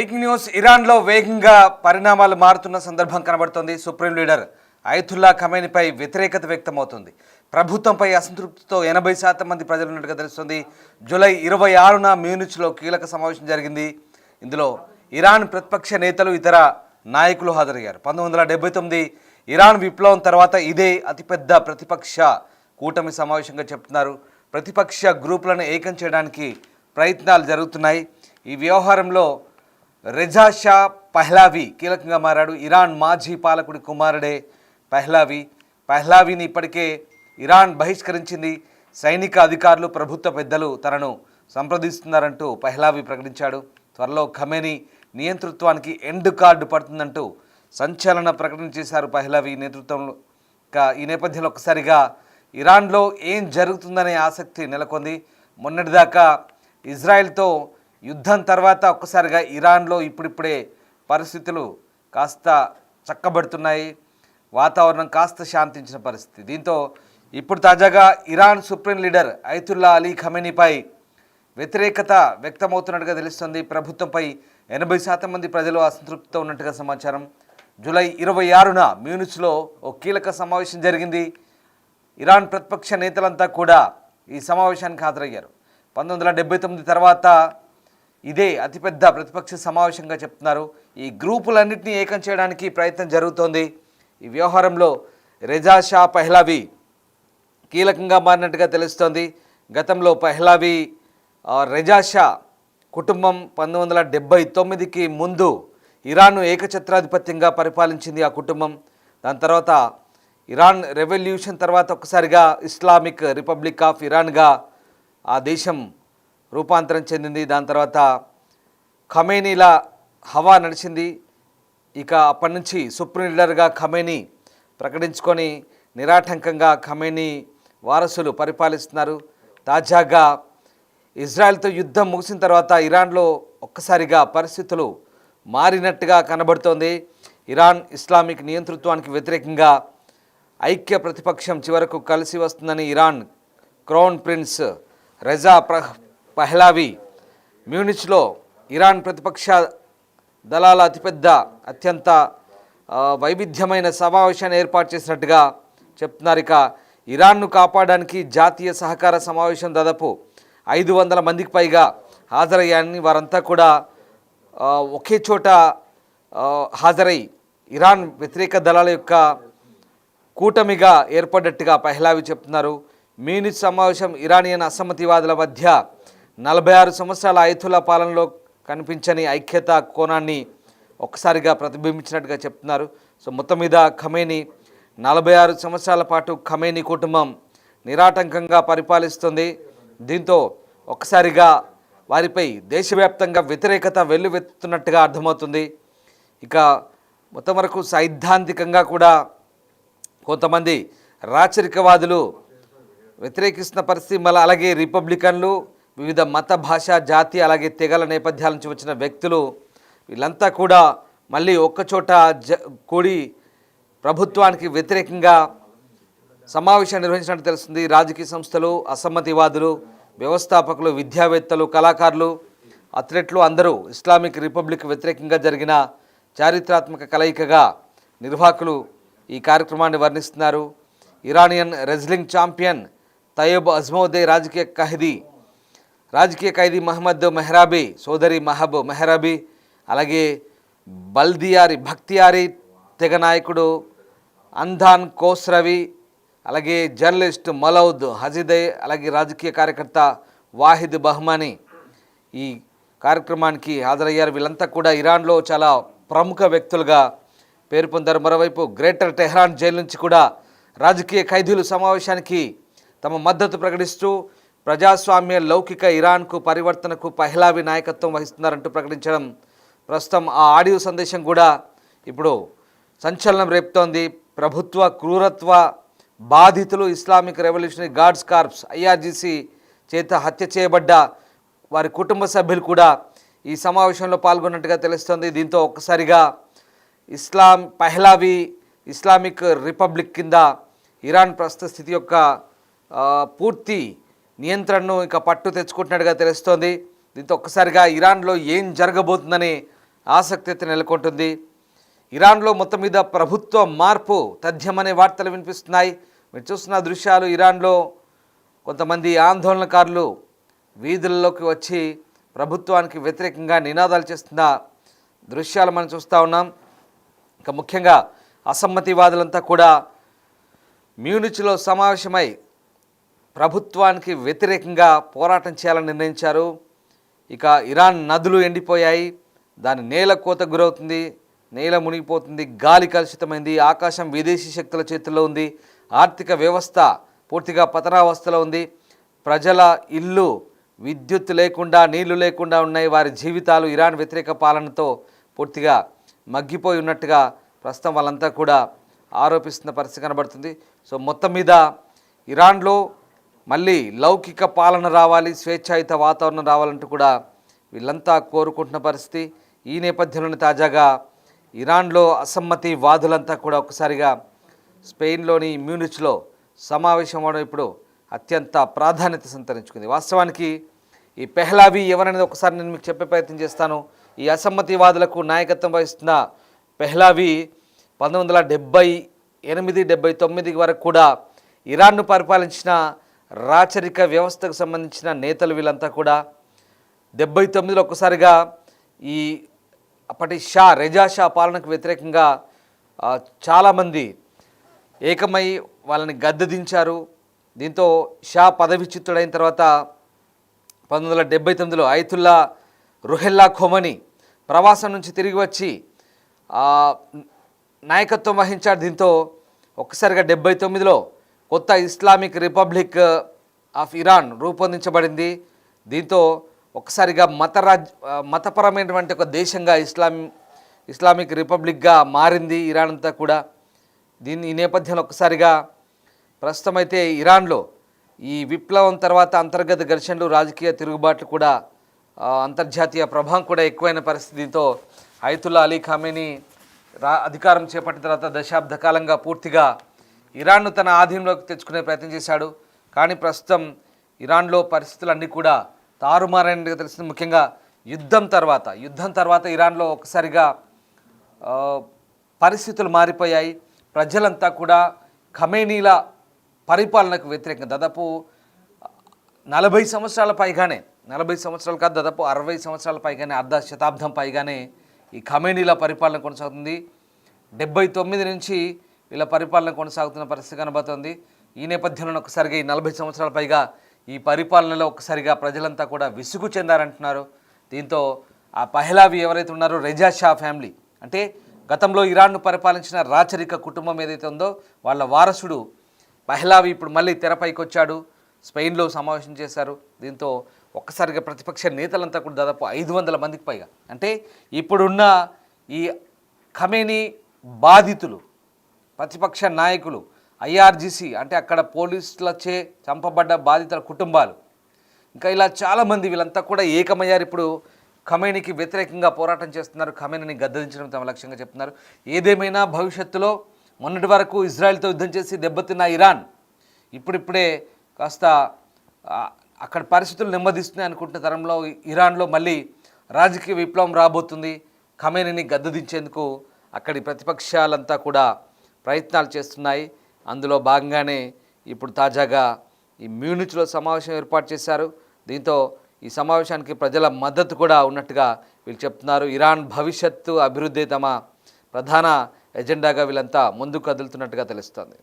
Breaking news. ఇరాన్లో వేగంగా పరిణామాలు మారుతున్న సందర్భం కనబడుతోంది. సుప్రీం లీడర్ అయతుల్లా ఖమేనీపై వ్యతిరేకత వ్యక్తమవుతుంది. ప్రభుత్వంపై అసంతృప్తితో 80% మంది ప్రజలు ఉన్నట్టుగా తెలుస్తుంది. జూలై 26న మ్యూనిచ్లో కీలక సమావేశం జరిగింది. ఇందులో ఇరాన్ ప్రతిపక్ష నేతలు, ఇతర నాయకులు హాజరయ్యారు. 1979 ఇరాన్ విప్లవం తర్వాత ఇదే అతిపెద్ద ప్రతిపక్ష కూటమి సమావేశంగా చెప్తున్నారు. ప్రతిపక్ష గ్రూపులను ఏకం చేయడానికి ప్రయత్నాలు జరుగుతున్నాయి. ఈ వ్యవహారంలో రెజా షా పహ్లావి కీలకంగా మారాడు. ఇరాన్ మాజీ పాలకుడి కుమారుడే పహ్లావిని ఇప్పటికే ఇరాన్ బహిష్కరించింది. సైనిక అధికారులు, ప్రభుత్వ పెద్దలు తనను సంప్రదిస్తున్నారంటూ పహ్లావి ప్రకటించాడు. త్వరలో ఖమేనీ నియంతృత్వానికి ఎండ్ కార్డు పడుతుందంటూ సంచలన ప్రకటన చేశారు పహ్లావి నేతృత్వంలో. ఈ నేపథ్యంలో ఒకసారిగా ఇరాన్లో ఏం జరుగుతుందనే ఆసక్తి నెలకొంది. మొన్నటిదాకా ఇజ్రాయెల్తో యుద్ధం తర్వాత ఒక్కసారిగా ఇరాన్లో ఇప్పుడిప్పుడే పరిస్థితులు కాస్త చక్కబడుతున్నాయి. వాతావరణం కాస్త శాంతించిన పరిస్థితి. దీంతో ఇప్పుడు తాజాగా Iran supreme leader Ayatollah Ali ఖమేనీపై వ్యతిరేకత వ్యక్తమవుతున్నట్టుగా తెలుస్తుంది. ప్రభుత్వంపై 80% మంది ప్రజలు అసంతృప్తితో ఉన్నట్టుగా సమాచారం. జూలై 26న మ్యూనిచ్లో ఓ కీలక సమావేశం జరిగింది. ఇరాన్ ప్రతిపక్ష నేతలంతా కూడా ఈ సమావేశానికి హాజరయ్యారు. 1979 తర్వాత ఇదే అతిపెద్ద ప్రతిపక్ష సమావేశంగా చెప్తున్నారు. ఈ గ్రూపులన్నింటినీ ఏకం చేయడానికి ప్రయత్నం జరుగుతోంది. ఈ వ్యవహారంలో రెజా షా పహ్లావి కీలకంగా మారినట్టుగా తెలుస్తోంది. గతంలో పహ్లావి రెజా షా కుటుంబం 1979కి ముందు ఇరాన్ను ఏకఛత్రాధిపత్యంగా పరిపాలించింది ఆ కుటుంబం. దాని తర్వాత ఇరాన్ రెవల్యూషన్ తర్వాత ఒక్కసారిగా ఇస్లామిక్ రిపబ్లిక్ ఆఫ్ ఇరాన్గా ఆ దేశం రూపాంతరం చెందింది. దాని తర్వాత ఖమేనీల హవా నడిచింది. ఇక అప్పటి నుంచి సుప్రీం లీడర్గా ఖమేనీ ప్రకటించుకొని నిరాటంకంగా ఖమేనీ వారసులు పరిపాలిస్తున్నారు. తాజాగా ఇజ్రాయెల్తో యుద్ధం ముగిసిన తర్వాత ఇరాన్లో ఒక్కసారిగా పరిస్థితులు మారినట్టుగా కనబడుతోంది. ఇరాన్ ఇస్లామిక్ నియంతృత్వానికి వ్యతిరేకంగా ఐక్య ప్రతిపక్షం చివరకు కలిసి వస్తుందని Iran crown prince Reza Pahlavi మ్యూనిచ్లో ఇరాన్ ప్రతిపక్ష దళాల అత్యంత వైవిధ్యమైన సమావేశాన్ని ఏర్పాటు చేసినట్టుగా చెప్తున్నారు. ఇక ఇరాన్ను కాపాడడానికి జాతీయ సహకార సమావేశం దాదాపు 500 మందికి పైగా హాజరయ్యారని, వారంతా కూడా ఒకే చోట హాజరై ఇరాన్ వ్యతిరేక దళాల యొక్క కూటమిగా ఏర్పడ్డట్టుగా పహ్లావి చెప్తున్నారు. మ్యూనిచ్ సమావేశం ఇరానియన్ అసమ్మతివాదుల మధ్య 46 సంవత్సరాల అయతుల్లా పాలనలో కనిపించని ఐక్యత కోణాన్ని ఒక్కసారిగా ప్రతిబింబించినట్టుగా చెప్తున్నారు. సో మొత్తం మీద ఖమేనీ 46 సంవత్సరాల పాటు ఖమేనీ కుటుంబం నిరాటంకంగా పరిపాలిస్తుంది. దీంతో ఒక్కసారిగా వారిపై దేశవ్యాప్తంగా వ్యతిరేకత వెల్లువెత్తుతున్నట్టుగా అర్థమవుతుంది. ఇక మొత్తం వరకు సైద్ధాంతికంగా కూడా కొంతమంది రాచరికవాదులు వ్యతిరేకిస్తున్న పరిస్థితి, మళ్ళీ అలాగే రిపబ్లికన్లు, వివిధ మత, భాష, జాతి, అలాగే తెగల నేపథ్యాల నుంచి వచ్చిన వ్యక్తులు వీళ్ళంతా కూడా మళ్ళీ ఒక్కచోట కూడి ప్రభుత్వానికి వ్యతిరేకంగా సమావేశం నిర్వహించినట్టు తెలుస్తుంది. రాజకీయ సంస్థలు, అసమ్మతివాదులు, వ్యవస్థాపకులు, విద్యావేత్తలు, కళాకారులు, అథ్లెట్లు అందరూ ఇస్లామిక్ రిపబ్లిక్ వ్యతిరేకంగా జరిగిన చారిత్రాత్మక కలయికగా నిర్వాహకులు ఈ కార్యక్రమాన్ని వర్ణిస్తున్నారు. ఇరానియన్ రెజ్లింగ్ ఛాంపియన్ తయ్యబ్ అజ్మౌదే, రాజకీయ ఖైదీ మహమ్మద్ మెహ్రాబీ సోదరి మహబ్ మెహ్రాబీ, అలాగే భక్తియారీ తెగ నాయకుడు అంధాన్ కోస్రవి, అలాగే జర్నలిస్ట్ మలౌద్ హజీదే, అలాగే రాజకీయ కార్యకర్త వాహిద్ బహ్మానీ ఈ కార్యక్రమానికి హాజరయ్యారు. వీళ్ళంతా కూడా ఇరాన్లో చాలా ప్రముఖ వ్యక్తులుగా పేరు పొందారు. మరోవైపు గ్రేటర్ టెహ్రాన్ జైలు నుంచి కూడా రాజకీయ ఖైదీలు సమావేశానికి తమ మద్దతు ప్రకటిస్తూ ప్రజాస్వామ్య లౌకిక ఇరాన్కు పరివర్తనకు పహ్లావి నాయకత్వం వహిస్తున్నారంటూ ప్రకటించడం, ప్రస్తుతం ఆ ఆడియో సందేశం కూడా ఇప్పుడు సంచలనం రేపుతోంది. ప్రభుత్వ క్రూరత్వ బాధితులు, Islamic Revolutionary Guards Corps IRGC చేత హత్య చేయబడ్డ వారి కుటుంబ సభ్యులు కూడా ఈ సమావేశంలో పాల్గొన్నట్టుగా తెలుస్తోంది. దీంతో ఒక్కసారిగా పహ్లావి ఇస్లామిక్ రిపబ్లిక్ కింద ఇరాన్ ప్రస్తుత స్థితి యొక్క పూర్తి నియంత్రణను ఇక పట్టు తెచ్చుకుంటున్నట్టుగా తెలుస్తోంది. దీంతో ఒక్కసారిగా ఇరాన్లో ఏం జరగబోతుందని ఆసక్తి అయితే నెలకొంటుంది. ఇరాన్లో మొత్తం మీద ప్రభుత్వ మార్పు తథ్యమనే వార్తలు వినిపిస్తున్నాయి. మీరు చూస్తున్న దృశ్యాలు, ఇరాన్లో కొంతమంది ఆందోళనకారులు వీధుల్లోకి వచ్చి ప్రభుత్వానికి వ్యతిరేకంగా నినాదాలు చేస్తున్న దృశ్యాలు మనం చూస్తూ ఉన్నాం. ఇంకా ముఖ్యంగా అసమ్మతివాదులంతా కూడా మ్యూనిచ్లో సమావేశమై ప్రభుత్వానికి వ్యతిరేకంగా పోరాటం చేయాలని నిర్ణయించారు. ఇక ఇరాన్ నదులు ఎండిపోయాయి, దాని నేల కోత గురవుతుంది, నేల మునిగిపోతుంది, గాలి కలుషితమైంది, ఆకాశం విదేశీ శక్తుల చేతుల్లో ఉంది, ఆర్థిక వ్యవస్థ పూర్తిగా పతనావస్థలో ఉంది, ప్రజల ఇల్లు విద్యుత్ లేకుండా నీళ్లు లేకుండా ఉన్నాయి, వారి జీవితాలు ఇరాన్ వ్యతిరేక పాలనతో పూర్తిగా మగ్గిపోయి ఉన్నట్టుగా ప్రస్తుతం వాళ్ళంతా కూడా ఆరోపిస్తున్న పరిస్థితి కనబడుతుంది. సో మొత్తం మీద ఇరాన్లో మళ్ళీ లౌకిక పాలన రావాలి, స్వేచ్ఛాయుత వాతావరణం రావాలంటూ కూడా వీళ్ళంతా కోరుకుంటున్న పరిస్థితి. ఈ నేపథ్యంలోనే తాజాగా ఇరాన్లో అసమ్మతి వాదులంతా కూడా ఒక్కసారిగా స్పెయిన్లోని మ్యూనిచ్లో సమావేశం అవడం ఇప్పుడు అత్యంత ప్రాధాన్యత సంతరించుకుంది. వాస్తవానికి ఈ పెహ్లావి ఎవరనేది ఒకసారి నేను మీకు చెప్పే ప్రయత్నం చేస్తాను. ఈ అసమ్మతివాదులకు నాయకత్వం వహిస్తున్న పెహ్లావి 1978-79 వరకు కూడా ఇరాన్ను పరిపాలించిన రాచరిక వ్యవస్థకు సంబంధించిన నేతలు వీళ్ళంతా కూడా 79లో ఒక్కసారిగా ఈ అప్పటి రెజా షా పాలనకు వ్యతిరేకంగా చాలామంది ఏకమై వాళ్ళని గద్దెదించారు. దీంతో షా పదవిచ్యుతుడైన తర్వాత 1979లో అయతుల్లా రుహెల్లా ఖొమనీ ప్రవాసం నుంచి తిరిగి వచ్చి నాయకత్వం వహించాడు. దీంతో ఒక్కసారిగా 79లో కొత్త ఇస్లామిక్ రిపబ్లిక్ ఆఫ్ ఇరాన్ రూపొందించబడింది. దీంతో ఒక్కసారిగా మతపరమైనటువంటి ఒక దేశంగా ఇస్లామిక్ రిపబ్లిక్గా మారింది ఇరాన్ అంతా కూడా. ఈ నేపథ్యంలో ఒక్కసారిగా ప్రస్తుతం అయితే ఇరాన్లో ఈ విప్లవం తర్వాత అంతర్గత ఘర్షణలు, రాజకీయ తిరుగుబాట్లు కూడా అంతర్జాతీయ ప్రభావం కూడా ఎక్కువైన పరిస్థితి. దీంతో అయతుల్లా అలీ ఖామేనీ అధికారం చేపట్టిన తర్వాత దశాబ్ద కాలంగా పూర్తిగా ఇరాన్ను తన ఆధీనంలోకి తెచ్చుకునే ప్రయత్నం చేశాడు. కానీ ప్రస్తుతం ఇరాన్లో పరిస్థితులన్నీ కూడా తారుమారైనట్టుగా తెలిసింది. ముఖ్యంగా యుద్ధం తర్వాత ఇరాన్లో ఒకసారిగా పరిస్థితులు మారిపోయాయి. ప్రజలంతా కూడా ఖమేనీల పరిపాలనకు వ్యతిరేకంగా దాదాపు 40 సంవత్సరాల పైగానే, 40 సంవత్సరాలు కాదు, దాదాపు 60 సంవత్సరాల పైగానే, అర్ధ శతాబ్దం పైగానే ఈ ఖమేనీల పరిపాలన కొనసాగుతుంది. 79 నుంచి వీళ్ళ పరిపాలన కొనసాగుతున్న పరిస్థితి కనబడుతుంది. ఈ నేపథ్యంలో ఒకసారిగా ఈ 40 సంవత్సరాల పైగా ఈ పరిపాలనలో ఒకసారిగా ప్రజలంతా కూడా విసుగు చెందారంటున్నారు. దీంతో ఆ పహ్లావి ఎవరైతే ఉన్నారో రెజా షా ఫ్యామిలీ, అంటే గతంలో ఇరాన్ను పరిపాలించిన రాచరిక కుటుంబం ఏదైతే ఉందో వాళ్ళ వారసుడు పహ్లావి ఇప్పుడు మళ్ళీ తెరపైకి వచ్చాడు. స్పెయిన్లో సమావేశం చేశారు. దీంతో ఒక్కసారిగా ప్రతిపక్ష నేతలంతా కూడా దాదాపు 500 మందికి పైగా, అంటే ఇప్పుడున్న ఈ ఖమేనీ బాధితులు, ప్రతిపక్ష నాయకులు, ఐఆర్జీసీ అంటే అక్కడ పోలీసులచే చంపబడ్డ బాధితుల కుటుంబాలు, ఇంకా ఇలా చాలామంది వీళ్ళంతా కూడా ఏకమయ్యారు. ఇప్పుడు ఖమేనీకి వ్యతిరేకంగా పోరాటం చేస్తున్నారు. ఖమేనీని గద్దెదించడం తమ లక్ష్యంగా చెప్తున్నారు. ఏదేమైనా భవిష్యత్తులో మొన్నటి వరకు ఇజ్రాయెల్తో యుద్ధం చేసి దెబ్బతిన్న ఇరాన్ ఇప్పుడిప్పుడే కాస్త అక్కడ పరిస్థితులు నెమ్మదిస్తున్నాయి అనుకుంటున్న తరంలో ఇరాన్లో మళ్ళీ రాజకీయ విప్లవం రాబోతుంది. ఖమేనీని గద్దెదించేందుకు అక్కడి ప్రతిపక్షాలంతా కూడా ప్రయత్నాలు చేస్తున్నాయి. అందులో భాగంగానే ఇప్పుడు తాజాగా ఈ మ్యూనిచ్లో సమావేశం ఏర్పాటు చేశారు. దీంతో ఈ సమావేశానికి ప్రజల మద్దతు కూడా ఉన్నట్టుగా వీళ్ళు చెప్తున్నారు. ఇరాన్ భవిష్యత్తు అభివృద్ధి తమ ప్రధాన ఎజెండాగా వీళ్ళంతా ముందుకు కదులుతున్నట్టుగా తెలుస్తోంది.